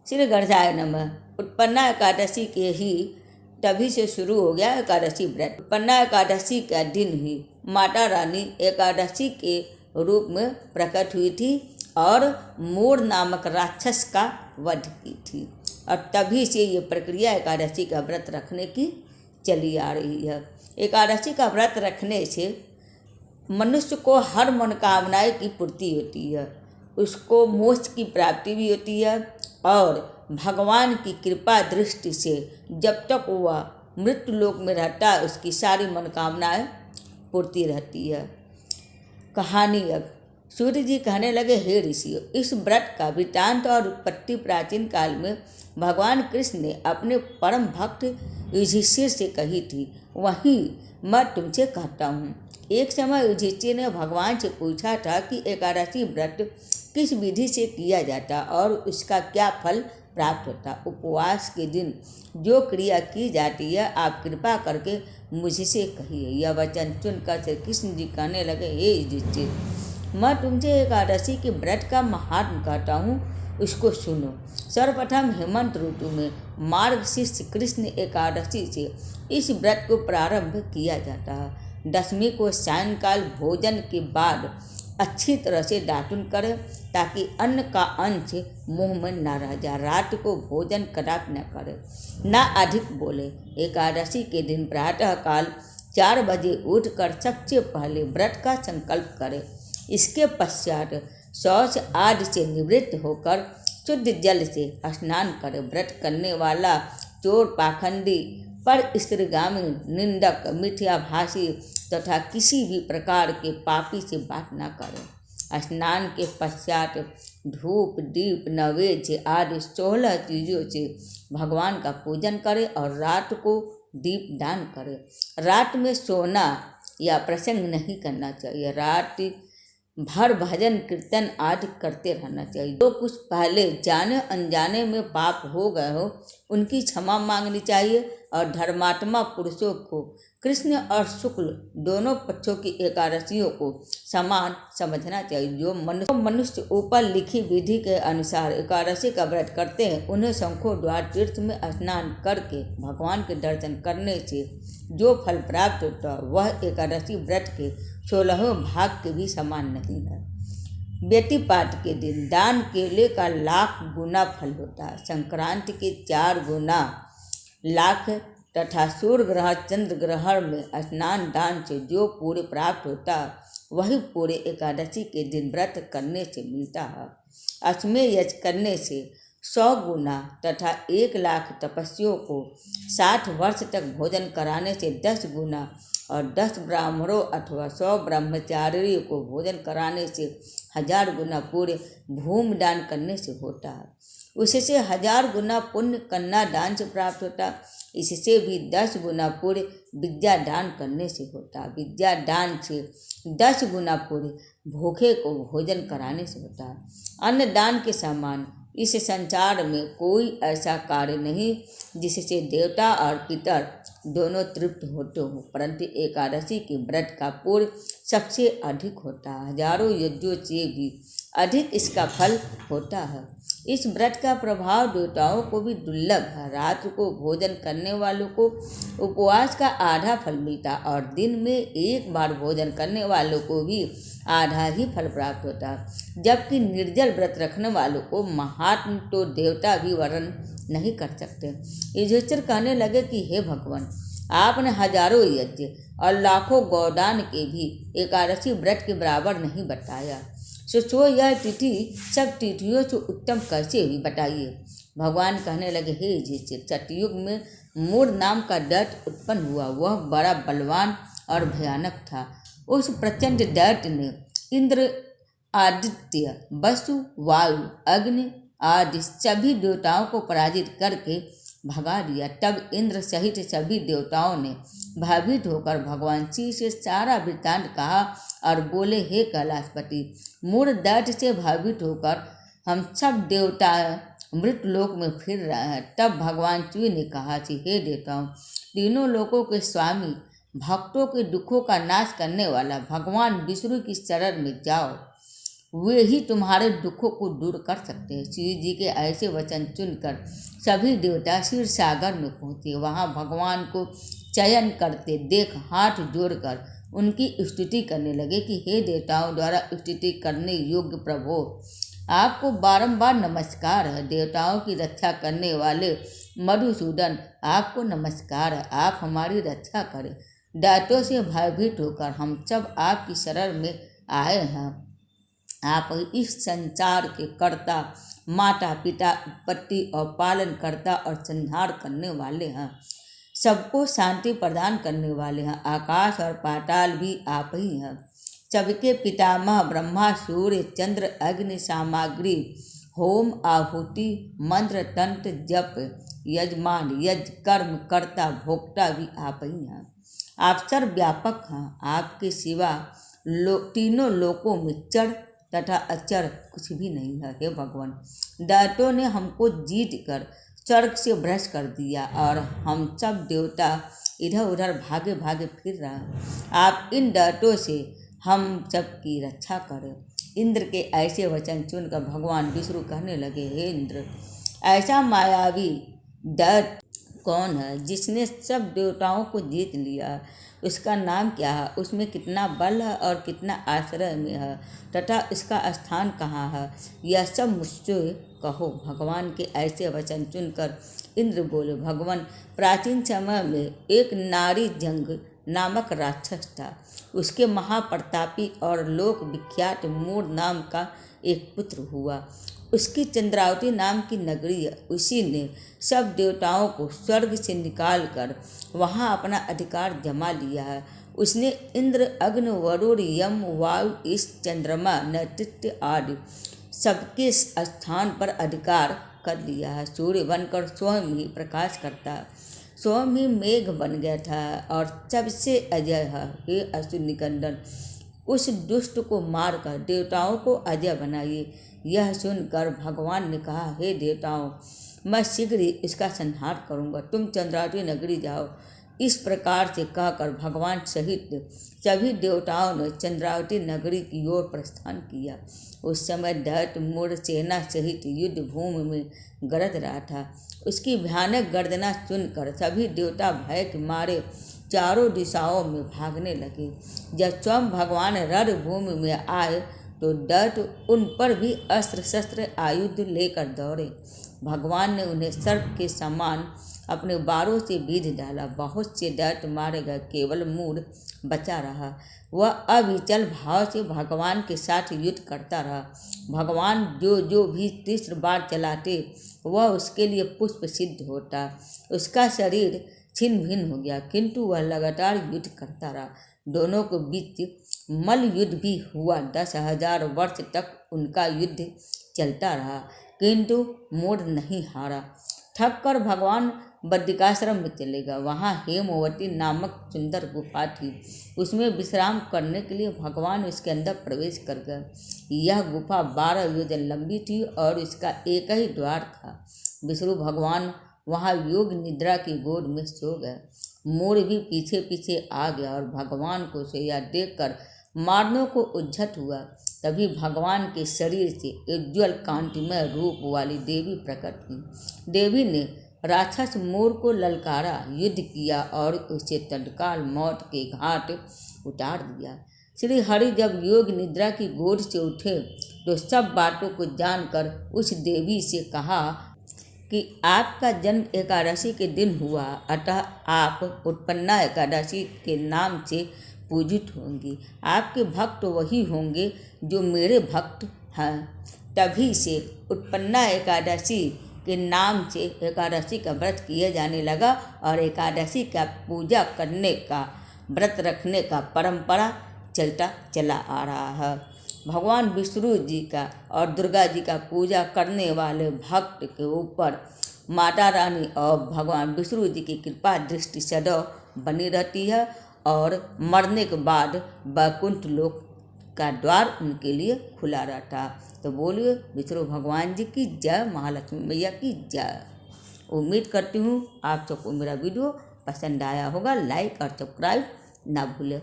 श्री गणेशाय नमः। उत्पन्ना एकादशी के ही तभी से शुरू हो गया एकादशी व्रत। उत्पन्ना एकादशी का दिन ही माता रानी एकादशी के रूप में प्रकट हुई थी और मूढ़ नामक राक्षस का वध की थी, और तभी से ये प्रक्रिया एकादशी का व्रत रखने की चली आ रही है। एकादशी का व्रत रखने से मनुष्य को हर मनोकामनाएं की पूर्ति होती है, उसको मोक्ष की प्राप्ति भी होती है, और भगवान की कृपा दृष्टि से जब तक वह मृत्यु लोक में रहता है उसकी सारी मनोकामनाएं पूर्ति रहती है। कहानी अब सूर्य जी कहने लगे, हे ऋषियों, इस व्रत का वृत्तांत और उत्पत्ति प्राचीन काल में भगवान कृष्ण ने अपने परम भक्त युधिष्ठिर से कही थी, वहीं मैं तुमसे कहता हूँ। एक समय युधिष्ठिर ने भगवान से पूछा था कि एकादशी व्रत किस विधि से किया जाता और उसका क्या फल प्राप्त होता। उपवास के दिन जो क्रिया की जाती है आप कृपा करके मुझसे कहिए। यह वचन सुनकर श्री कृष्ण जी कहने लगे, हे युधिष्ठिर, मैं तुमसे एकादशी के व्रत का महात्म कहता हूँ, उसको सुनो। सर्वप्रथम हेमंत ऋतु में मार्गशीर्ष कृष्ण एकादशी से इस व्रत को प्रारंभ किया जाता है। दशमी को सायंकाल भोजन के बाद अच्छी तरह से दातुन करें ताकि अन्न का अंश मुंह में न रह जाए। रात को भोजन कदापि न करें, न अधिक बोले। एकादशी के दिन प्रातः काल 4 बजे उठकर सबसे पहले व्रत का संकल्प करें। इसके पश्चात शौच आदि से निवृत्त होकर शुद्ध जल से स्नान करें। व्रत करने वाला चोर, पाखंडी, पर स्त्रीगामी, निंदक, मिथ्याभाषी तथा किसी भी प्रकार के पापी से बात न करें। स्नान के पश्चात धूप, दीप, नैवेद्य आदि 16 चीज़ों से भगवान का पूजन करें और रात को दीप दान करें। रात में सोना या प्रसंग नहीं करना चाहिए। रात भर भजन कीर्तन आदि करते रहना चाहिए। जो कुछ पहले जाने अनजाने में पाप हो गए हो उनकी क्षमा मांगनी चाहिए, और धर्मात्मा पुरुषों को कृष्ण और शुक्ल दोनों पक्षों की एकादशियों को समान समझना चाहिए। जो मनुष्य ऊपर लिखी विधि के अनुसार एकादशी का व्रत करते हैं उन्हें शंखों द्वार तीर्थ में स्नान करके भगवान के दर्शन करने से जो फल प्राप्त होता है वह एकादशी व्रत के 16वें भाग के भी समान नहीं है। व्यतिपात के दिन दान केले का 1,00,000 गुना फल होता है। संक्रांति के 4 गुना लाख तथा सूर्य ग्रह चंद्र ग्रहण में स्नान दान से जो पूरे प्राप्त होता है वही पूरे एकादशी के दिन व्रत करने से मिलता है। अश्वमेध यज्ञ करने से 100 गुना तथा 1,00,000 तपस्वियों को 60 वर्ष तक भोजन कराने से 10 गुना, और 10 ब्राह्मणों अथवा 100 ब्रह्मचारियों को भोजन कराने से 1000 गुना पूरे भूमि दान करने से होता है। उससे 1000 गुना पुण्य कन्या दान से प्राप्त होता है। इससे भी 10 गुना पूरे विद्या दान करने से होता है। विद्या दान से 10 गुना पूरे भूखे को भोजन कराने से होता है। अन्न दान के समान इस संसार में कोई ऐसा कार्य नहीं जिससे देवता और पितर दोनों तृप्त होते हो, परंतु एकादशी के व्रत का पुण्य सबसे अधिक होता है। हजारों यज्ञों से भी अधिक इसका फल होता है। इस व्रत का प्रभाव देवताओं को भी दुर्लभ है। रात को भोजन करने वालों को उपवास का आधा फल मिलता, और दिन में एक बार भोजन करने वालों को भी आधा ही फल प्राप्त होता है। जबकि निर्जल व्रत रखने वालों को महात्म तो देवता भी वर्ण नहीं कर सकते। युधिष्ठिर कहने लगे कि हे भगवान, आपने हजारों यज्ञ और लाखों गौदान के भी एकादशी व्रत के बराबर नहीं बताया। सो यह तिथि सब तिथियों से उत्तम कैसे हुई, बताइए। भगवान कहने लगे, हे युधिष्ठिर, सतयुग में मूढ़ नाम का दैत्य उत्पन्न हुआ। वह बड़ा बलवान और भयानक था। उस प्रचंड दैत्य ने इंद्र, आदित्य, वसु, वायु, अग्नि आदि सभी देवताओं को पराजित करके भगा दिया। तब इंद्र सहित सभी देवताओं ने भयभीत होकर भगवान शिव से सारा वृत्तांत कहा और बोले, हे कैलाशपति, मूढ़ दैत्य से भयभीत होकर हम सब देवता मृत्यु लोक में फिर रहे हैं। तब भगवान शिव ने कहा कि हे देवताओं, तीनों लोकों के स्वामी, भक्तों के दुखों का नाश करने वाला भगवान विष्णु की शरण में जाओ। वे ही तुम्हारे दुखों को दूर कर सकते हैं। शिव जी के ऐसे वचन सुनकर सभी देवता क्षीर सागर में पहुँचे। वहाँ भगवान को चयन करते देख हाथ जोड़कर उनकी स्तुति करने लगे कि हे देवताओं द्वारा स्तुति करने योग्य प्रभु, आपको बारंबार नमस्कार है। देवताओं की रक्षा करने वाले मधुसूदन, आपको नमस्कार है। आप हमारी रक्षा करें। दैत्यों से भयभीत होकर हम सब आपकी शरण में आए हैं। आप इस संसार के कर्ता, माता पिता, उत्पत्ति और पालन करता और संहार करने वाले हैं। सबको शांति प्रदान करने वाले हैं। आकाश और पाताल भी आप ही हैं। सबके पितामह ब्रह्मा, सूर्य, चंद्र, अग्नि, सामग्री, होम, आहुति, मंत्र, तंत्र, जप, यजमान, यज्ञ, कर्म, कर्ता, भोक्ता भी आप ही हैं। आप सर्वव्यापक हैं। आपके सिवा तीनों लोकों में चढ़ तथा अचर कुछ भी नहीं है। हे भगवान, दैत्यों ने हमको जीत कर स्वर्ग से भ्रष्ट कर दिया और हम सब देवता इधर उधर भागे भागे फिर रहा। आप इन दैत्यों से हम सब की रक्षा करें। इंद्र के ऐसे वचन सुनकर भगवान विष्णु कहने लगे, हे इंद्र, ऐसा मायावी दैत्य कौन है जिसने सब देवताओं को जीत लिया? उसका नाम क्या है? उसमें कितना बल है और कितना आश्रय में है तथा इसका स्थान कहाँ है? यह सब मुझसे कहो। भगवान के ऐसे वचन सुनकर इंद्र बोले, भगवान, प्राचीन समय में एक नारी जंग नामक राक्षस था। उसके महाप्रतापी और लोक विख्यात मूर नाम का एक पुत्र हुआ। उसकी चंद्रावती नाम की नगरी है। उसी ने सब देवताओं को स्वर्ग से निकालकर वहाँ अपना अधिकार जमा लिया है। उसने इंद्र, अग्नि, वरुण, यम, वायु, इस चंद्रमा, नैत्य आदि सबके स्थान पर अधिकार कर लिया है। सूर्य बनकर स्वयं ही प्रकाश करता है, स्वयं ही मेघ बन गया था और सबसे अजय है। हे असुर निकंदन, उस दुष्ट को मारकर देवताओं को अजय बनाइए। यह सुनकर भगवान ने कहा, हे देवताओं, मैं शीघ्र ही इसका संहार करूँगा। तुम चंद्रावती नगरी जाओ। इस प्रकार से कहकर भगवान सहित सभी देवताओं ने चंद्रावती नगरी की ओर प्रस्थान किया। उस समय दैत्य मूढ़ सेना सहित युद्ध भूमि में गरज रहा था। उसकी भयानक गर्जना सुनकर सभी देवता भय के मारे चारों दिशाओं में भागने लगे। जब स्वयं भगवान रणभूमि में आए तो दैत्य उन पर भी अस्त्र शस्त्र आयुध लेकर दौड़े। भगवान ने उन्हें सर्प के समान अपने बारों से बीध डाला। बहुत से दैत्य मारे गए, केवल मूढ़ बचा रहा। वह अविचल भाव से भगवान के साथ युद्ध करता रहा। भगवान जो भी तीसरी बार चलाते वह उसके लिए पुष्प सिद्ध होता। उसका शरीर छिन्न भिन्न हो गया, किंतु वह लगातार युद्ध करता रहा। दोनों के बीच मल युद्ध भी हुआ। 10,000 वर्ष तक उनका युद्ध चलता रहा, किंतु मूढ़ नहीं हारा। थक कर भगवान बद्रिकाश्रम में चले गए। वहाँ हेमवती नामक सुंदर गुफा थी। उसमें विश्राम करने के लिए भगवान उसके अंदर प्रवेश कर गए। यह गुफा 12 योजन लंबी थी और इसका एक ही द्वार था। विष्णु भगवान वहाँ योग निद्रा की गोद में सो गए। मूढ़ भी पीछे पीछे आ गया और भगवान को सोया देखकर मारने को उद्यत हुआ। तभी भगवान के शरीर से उज्ज्वल कांतिमय रूप वाली देवी प्रकट हुई। देवी ने राक्षस मूढ़ को ललकारा, युद्ध किया और उसे तत्काल मौत के घाट उतार दिया। श्री हरि जब योग निद्रा की गोद से उठे तो सब बातों को जानकर उस देवी से कहा कि आपका जन्म एकादशी के दिन हुआ, अतः आप उत्पन्ना एकादशी के नाम से पूजित होंगी। आपके भक्त वही होंगे जो मेरे भक्त हैं। तभी से उत्पन्ना एकादशी के नाम से एकादशी का व्रत किया जाने लगा और एकादशी का पूजा करने का, व्रत रखने का परंपरा चलता चला आ रहा है। भगवान विष्णु जी का और दुर्गा जी का पूजा करने वाले भक्त के ऊपर माता रानी और भगवान विष्णु जी की कृपा दृष्टि सदैव बनी रहती है और मरने के बाद वैकुंठ लोक का द्वार उनके लिए खुला रहता। तो बोलिए विष्णु भगवान जी की जय, महालक्ष्मी मैया की जय। उम्मीद करती हूँ आप सबको मेरा वीडियो पसंद आया होगा। लाइक और सब्सक्राइब ना भूलें।